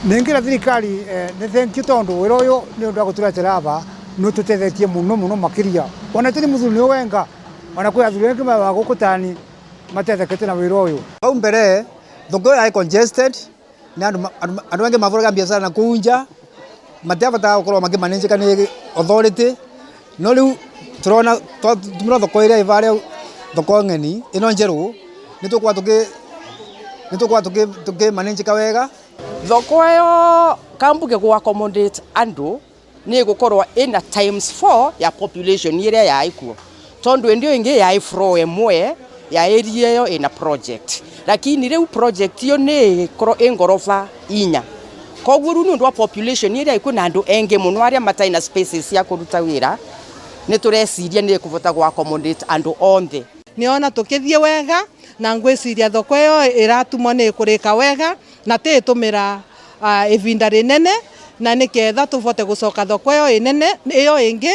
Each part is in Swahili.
Nengera thirikari ne thank you tondu wira uyu ni undu wa guturetera aba no tutethetie muno makiria ona tiri muthuri wenga ona kwi athuri wengi wa gukutani matethekete na wira uyu au mbere thoko ya congested na andu wengi mavuraga biashara na kunja matavata gukorwo makimanage ni authority no riu turona tumira thoko ira ivare thoko ngeni ino njeru ni tukwa tuki manage wega. Thoko yo kambuge go accommodate andu ni gukorwa ina ×4 ya population ira yaikuo tondu ndio ingi ya ifro emwe ya area yo ina project lakini riu project yo ni ingorofa inya koguo ru ndu wa population ira iku na andu engi muno aria mataina spaces ya kuruta wira ni tureciria ni kuvota go accommodate andu onthe niona tukithie wega na ngwiciria thoko yo iratumwa ni kurika wega na titumira ivinda rinene na niketha tuvote gucoka thoko yo inene iyo ingi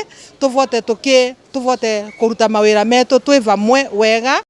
tuvote kuruta mawira metu twi vamwe wega.